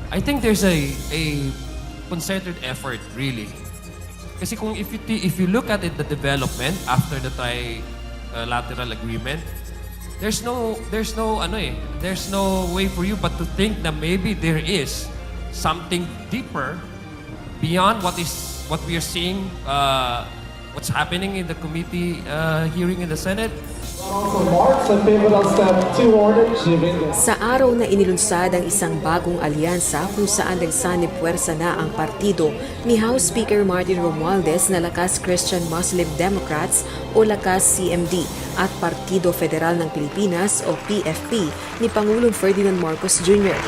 I think there's a concerted effort really. Kasi kung if you look at it, the development after the trilateral agreement, there's no way for you but to think that maybe there is something deeper beyond what we are seeing, what's happening in the committee hearing in the Senate. Also marks a pivotal step toward achieving this. Sa araw na inilunsad ang isang bagong alyansa kung saan nagsanib puwersa na ang partido ni House Speaker Martin Romualdez na Lakas Christian Muslim Democrats o Lakas CMD at Partido Federal ng Pilipinas o PFP ni Pangulong Ferdinand Marcos Jr.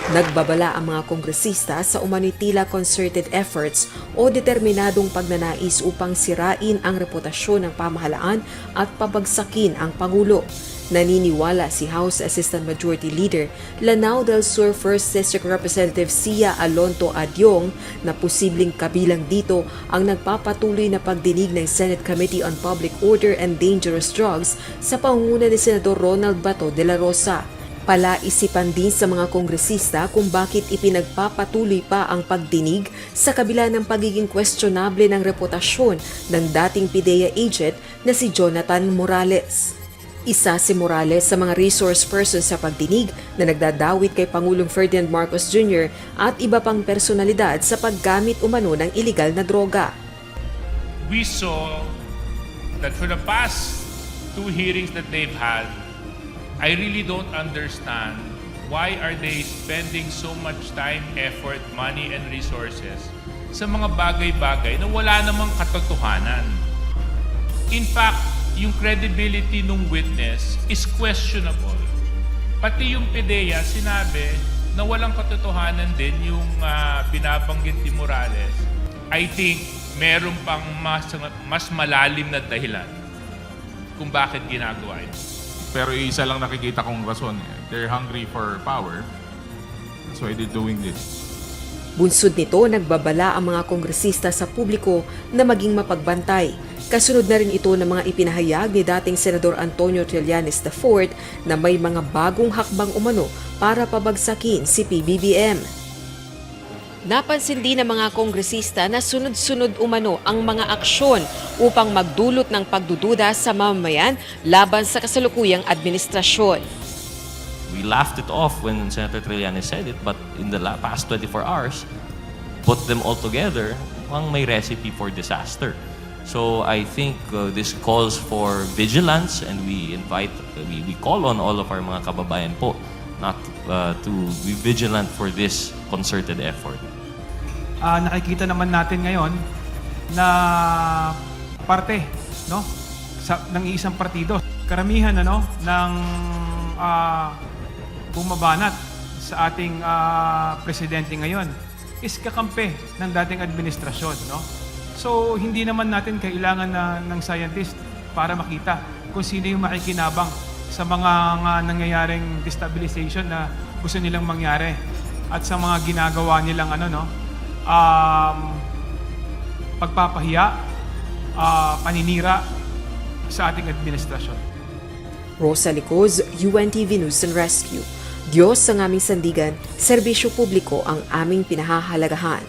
Nagbabala ang mga kongresista sa umano'y tila concerted efforts o determinadong pagnanais upang sirain ang reputasyon ng pamahalaan at pabagsakin ang Pangulo. Naniniwala si House Assistant Majority Leader Lanao del Sur 1st District Representative Sia Alonto Adyong na posibleng kabilang dito ang nagpapatuloy na pagdinig ng Senate Committee on Public Order and Dangerous Drugs sa pangunguna ni Senador Ronald Bato de la Rosa. Palaisipan din sa mga kongresista kung bakit ipinagpapatuloy pa ang pagdinig sa kabila ng pagiging questionable ng reputasyon ng dating PIDEA agent na si Jonathan Morales. Isa si Morales sa mga resource person sa pagdinig na nagdadawit kay Pangulong Ferdinand Marcos Jr. at iba pang personalidad sa paggamit umano ng iligal na droga. We saw that for the past two hearings that they've had, I really don't understand why are they spending so much time, effort, money, and resources sa mga bagay-bagay na wala namang katotohanan. In fact, yung credibility ng witness is questionable. Pati yung PIDEA sinabi na walang katotohanan din yung binabanggit ni Morales. I think meron pang mas malalim na dahilan kung bakit ginagawa ito. Pero isa lang nakikita kong rason. They're hungry for power. That's why they're doing this. Bunsod nito, nagbabala ang mga kongresista sa publiko na maging mapagbantay. Kasunod na rin ito ng mga ipinahayag ni dating Senador Antonio Trillanes IV na may mga bagong hakbang umano para pabagsakin si PBBM. Napansin din ng mga kongresista na sunod-sunod umano ang mga aksyon upang magdulot ng pagdududa sa mamamayan laban sa kasalukuyang administrasyon. We laughed it off when Senator Trillanes said it, but in the past 24 hours, put them all together, mukhang may recipe for disaster. So I think this calls for vigilance, and we call on all of our mga kababayan po not to be vigilant for this concerted effort. Nakikita naman natin ngayon na parte ng isang partido. Karamihan ng bumabanat sa ating presidente ngayon is kakampi ng dating administrasyon. So hindi naman natin kailangan ng scientist para makita kung sino yung makikinabang sa mga nangyayaring destabilization na gusto nilang mangyari at sa mga ginagawa nilang pagpapahiya, paninira sa ating administrasyon. Rosa Licoz, UNTV News and Rescue. Diyos ang aming sandigan, serbisyo publiko ang aming pinahahalagahan.